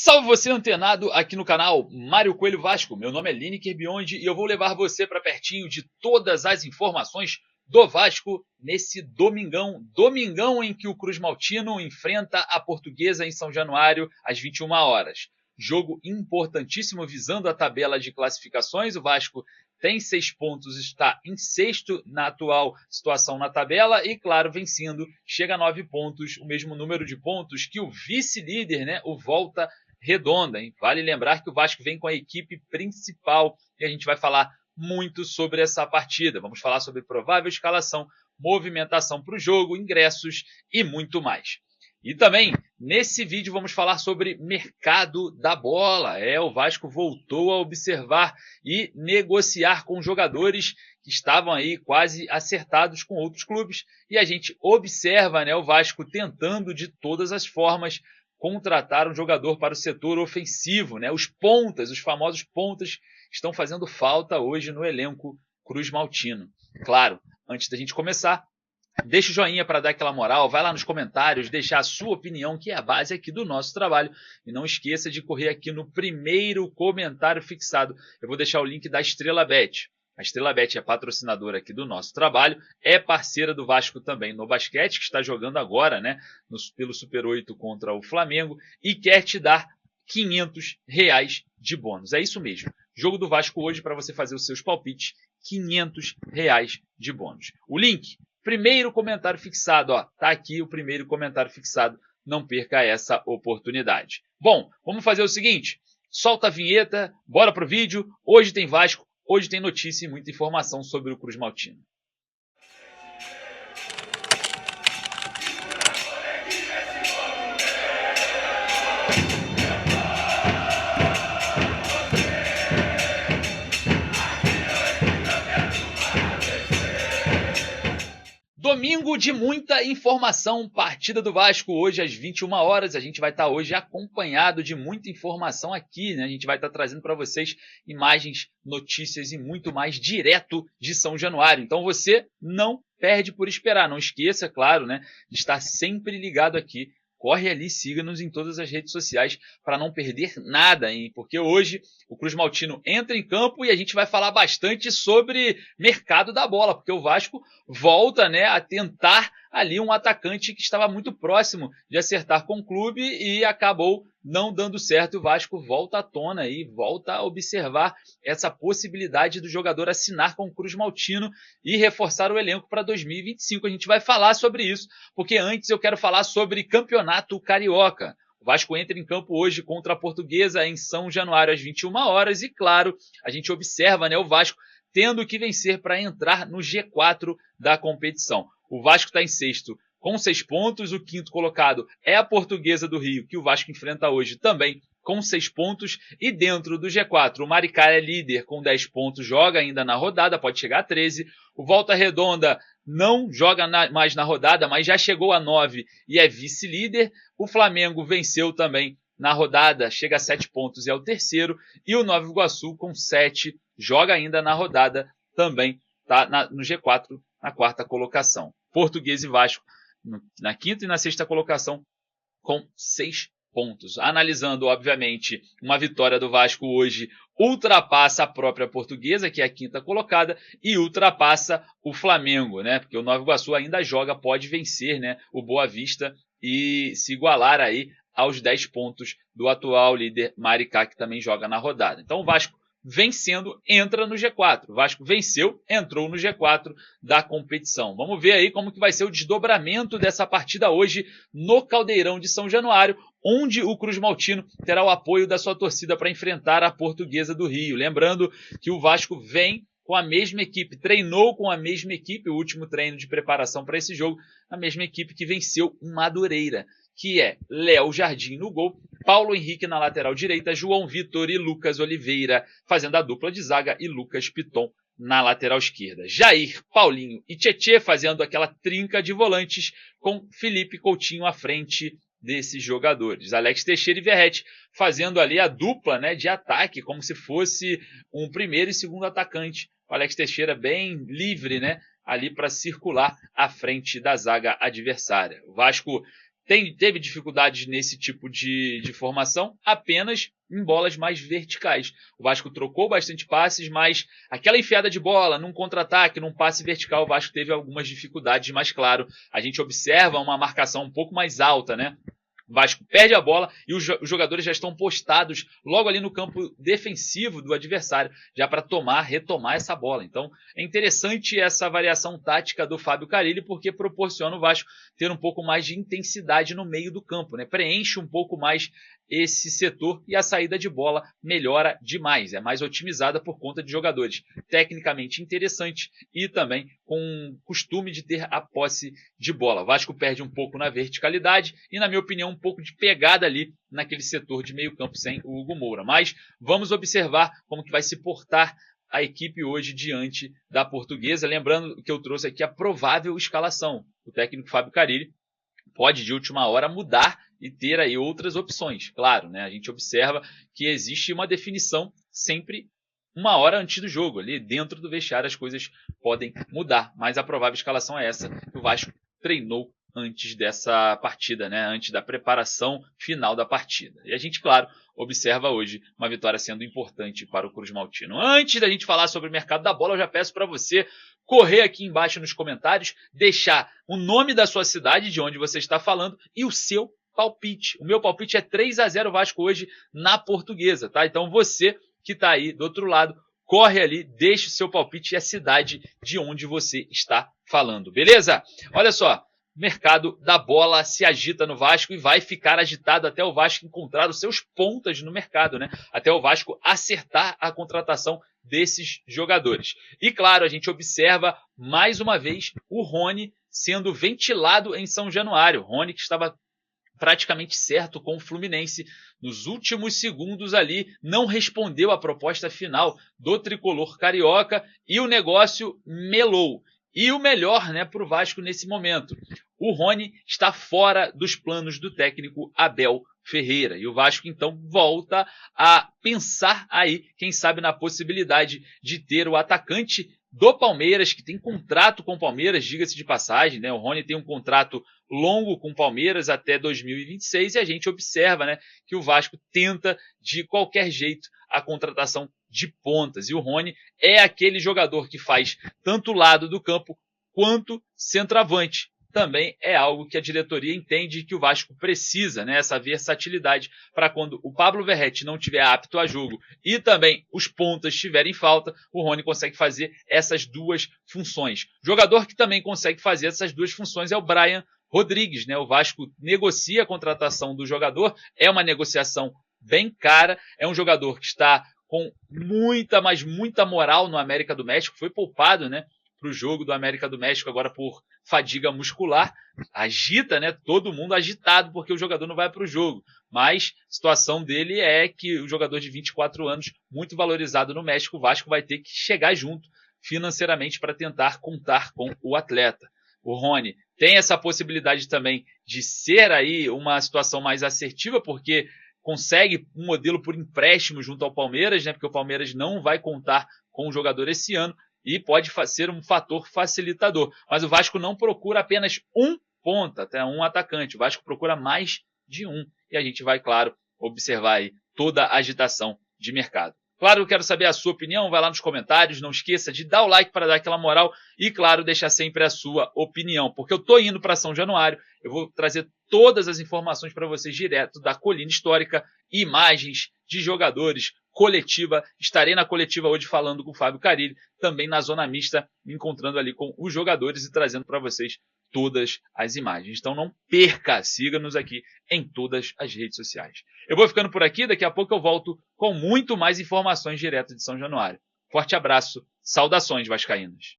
Salve você antenado aqui no canal Mário Coelho Vasco. Meu nome é Lineker Biondi e eu vou levar você para pertinho de todas as informações do Vasco nesse domingão. Domingão em que o Cruz Maltino enfrenta a Portuguesa em São Januário às 21 horas. Jogo importantíssimo visando a tabela de classificações. O Vasco tem 6 pontos, está em sexto na atual situação na tabela e, claro, vencendo, chega a 9 pontos, o mesmo número de pontos que o vice-líder, né, o Volta Redonda. Hein? Vale lembrar que o Vasco vem com a equipe principal e a gente vai falar muito sobre essa partida. Vamos falar sobre provável escalação, movimentação para o jogo, ingressos e muito mais. E também, nesse vídeo, vamos falar sobre mercado da bola. O Vasco voltou a observar e negociar com jogadores que estavam aí quase acertados com outros clubes. E a gente observa, né, o Vasco tentando de todas as formas contratar um jogador para o setor ofensivo. Né? Os pontas, os famosos pontas, estão fazendo falta hoje no elenco Cruz Maltino. Claro, antes da gente começar, deixa o joinha para dar aquela moral, vai lá nos comentários, deixar a sua opinião, que é a base aqui do nosso trabalho. E não esqueça de correr aqui no primeiro comentário fixado. Eu vou deixar o link da Estrela Bet. A Estrela Bet é patrocinadora aqui do nosso trabalho, é parceira do Vasco também no basquete, que está jogando agora, né, pelo Super 8 contra o Flamengo, e quer te dar R$500 de bônus. É isso mesmo. Jogo do Vasco hoje para você fazer os seus palpites, R$500 de bônus. O link, primeiro comentário fixado, ó, tá aqui o primeiro comentário fixado, não perca essa oportunidade. Bom, vamos fazer o seguinte, solta a vinheta, bora pro vídeo, hoje tem Vasco, hoje tem notícia e muita informação sobre o Cruz Maltino. Domingo de muita informação, partida do Vasco hoje às 21 horas. A gente vai estar hoje acompanhado de muita informação aqui, né? A gente vai estar trazendo para vocês imagens, notícias e muito mais direto de São Januário. Então você não perde por esperar. Não esqueça, claro, né, de estar sempre ligado aqui. Corre ali, siga-nos em todas as redes sociais para não perder nada, hein? Porque hoje o Cruz Maltino entra em campo e a gente vai falar bastante sobre mercado da bola, porque o Vasco volta, né, a tentar ali um atacante que estava muito próximo de acertar com o clube e acabou não dando certo. O Vasco volta à tona e volta a observar essa possibilidade do jogador assinar com o Cruz Maltino e reforçar o elenco para 2025. A gente vai falar sobre isso, porque antes eu quero falar sobre campeonato carioca. O Vasco entra em campo hoje contra a Portuguesa em São Januário às 21 horas e, claro, a gente observa, né, o Vasco tendo que vencer para entrar no G4 da competição. O Vasco está em sexto com 6 pontos, o quinto colocado é a Portuguesa do Rio, que o Vasco enfrenta hoje também com 6 pontos, e dentro do G4 o Maricá é líder com 10 pontos, joga ainda na rodada, pode chegar a 13, o Volta Redonda não joga mais na rodada, mas já chegou a 9 e é vice-líder, o Flamengo venceu também na rodada, chega a 7 pontos e é o terceiro, e o Nova Iguaçu com 7, joga ainda na rodada, também está no G4, na quarta colocação. Portuguesa e Vasco na quinta e na sexta colocação com 6 pontos. Analisando, obviamente, uma vitória do Vasco hoje ultrapassa a própria Portuguesa, que é a quinta colocada, e ultrapassa o Flamengo, né? Porque o Nova Iguaçu ainda joga, pode vencer, né, o Boa Vista e se igualar aí aos 10 pontos do atual líder Maricá, que também joga na rodada. Então o Vasco vencendo, entra no G4. O Vasco venceu, entrou no G4 da competição. Vamos ver aí como que vai ser o desdobramento dessa partida hoje no Caldeirão de São Januário, onde o Cruz Maltino terá o apoio da sua torcida para enfrentar a Portuguesa do Rio. Lembrando que o Vasco vem com a mesma equipe, treinou com a mesma equipe, o último treino de preparação para esse jogo, a mesma equipe que venceu em Madureira, que é Léo Jardim no gol, Paulo Henrique na lateral direita, João Vitor e Lucas Oliveira fazendo a dupla de zaga e Lucas Piton na lateral esquerda. Jair, Paulinho e Tietê fazendo aquela trinca de volantes com Felipe Coutinho à frente desses jogadores. Alex Teixeira e Verratti fazendo ali a dupla, né, de ataque, como se fosse um primeiro e segundo atacante. O Alex Teixeira bem livre, né, ali para circular à frente da zaga adversária. O Vasco teve dificuldades nesse tipo de formação apenas em bolas mais verticais. O Vasco trocou bastante passes, mas aquela enfiada de bola num contra-ataque, num passe vertical, o Vasco teve algumas dificuldades, mas claro, a gente observa uma marcação um pouco mais alta, né? O Vasco perde a bola e os jogadores já estão postados logo ali no campo defensivo do adversário, já para retomar essa bola. Então é interessante essa variação tática do Fábio Carille, porque proporciona o Vasco ter um pouco mais de intensidade no meio do campo, né? Preenche um pouco mais esse setor e a saída de bola melhora demais, é mais otimizada por conta de jogadores tecnicamente interessantes e também com costume de ter a posse de bola. O Vasco perde um pouco na verticalidade e, na minha opinião, um pouco de pegada ali naquele setor de meio campo sem o Hugo Moura. Mas vamos observar como que vai se portar a equipe hoje diante da Portuguesa. Lembrando que eu trouxe aqui a provável escalação. O técnico Fábio Carille pode de última hora mudar e ter aí outras opções. Claro, né? A gente observa que existe uma definição sempre uma hora antes do jogo. Ali dentro do vestiário as coisas podem mudar, mas a provável escalação é essa que o Vasco treinou antes dessa partida, né? Antes da preparação final da partida. E a gente, claro, observa hoje uma vitória sendo importante para o Cruz Maltino. Antes da gente falar sobre o mercado da bola, eu já peço para você correr aqui embaixo nos comentários, deixar o nome da sua cidade, de onde você está falando, e o seu palpite. O meu palpite é 3-0 Vasco hoje na Portuguesa, tá? Então você que está aí do outro lado, corre ali, deixe o seu palpite e a cidade de onde você está falando, beleza? Olha só, mercado da bola se agita no Vasco e vai ficar agitado até o Vasco encontrar os seus pontas no mercado, né? Até o Vasco acertar a contratação desses jogadores. E claro, a gente observa mais uma vez o Rony sendo ventilado em São Januário. Rony que estava praticamente certo com o Fluminense. Nos últimos segundos ali, não respondeu à proposta final do tricolor carioca e o negócio melou. E o melhor, né, para o Vasco nesse momento, o Rony está fora dos planos do técnico Abel Ferreira. E o Vasco, então, volta a pensar aí, quem sabe, na possibilidade de ter o atacante do Palmeiras, que tem contrato com o Palmeiras, diga-se de passagem, né? O Rony tem um contrato longo com o Palmeiras até 2026 e a gente observa, né, que o Vasco tenta de qualquer jeito a contratação de pontas. E o Rony é aquele jogador que faz tanto lado do campo quanto centroavante. Também é algo que a diretoria entende que o Vasco precisa, né? Essa versatilidade para quando o Pablo Verratti não estiver apto a jogo e também os pontas estiverem em falta, o Rony consegue fazer essas duas funções. Jogador que também consegue fazer essas duas funções é o Brian Rodrigues, né? O Vasco negocia a contratação do jogador, é uma negociação bem cara, é um jogador que está com muita, mas muita moral no América do México, foi poupado, né, para o jogo do América do México agora por fadiga muscular, agita, né, todo mundo agitado porque o jogador não vai para o jogo, mas a situação dele é que o jogador de 24 anos, muito valorizado no México, o Vasco vai ter que chegar junto financeiramente para tentar contar com o atleta. O Rony tem essa possibilidade também de ser aí uma situação mais assertiva, porque consegue um modelo por empréstimo junto ao Palmeiras, né, porque o Palmeiras não vai contar com o jogador esse ano, e pode ser um fator facilitador. Mas o Vasco não procura apenas um ponta, até um atacante. O Vasco procura mais de um. E a gente vai, claro, observar aí toda a agitação de mercado. Claro, eu quero saber a sua opinião, vai lá nos comentários, não esqueça de dar o like para dar aquela moral e, claro, deixar sempre a sua opinião, porque eu estou indo para São Januário, eu vou trazer todas as informações para vocês direto da Colina Histórica, imagens de jogadores, coletiva, estarei na coletiva hoje falando com o Fábio Carille, também na zona mista, me encontrando ali com os jogadores e trazendo para vocês todas as imagens. Então não perca, siga-nos aqui em todas as redes sociais. Eu vou ficando por aqui, daqui a pouco eu volto com muito mais informações direto de São Januário. Forte abraço, saudações vascaínas.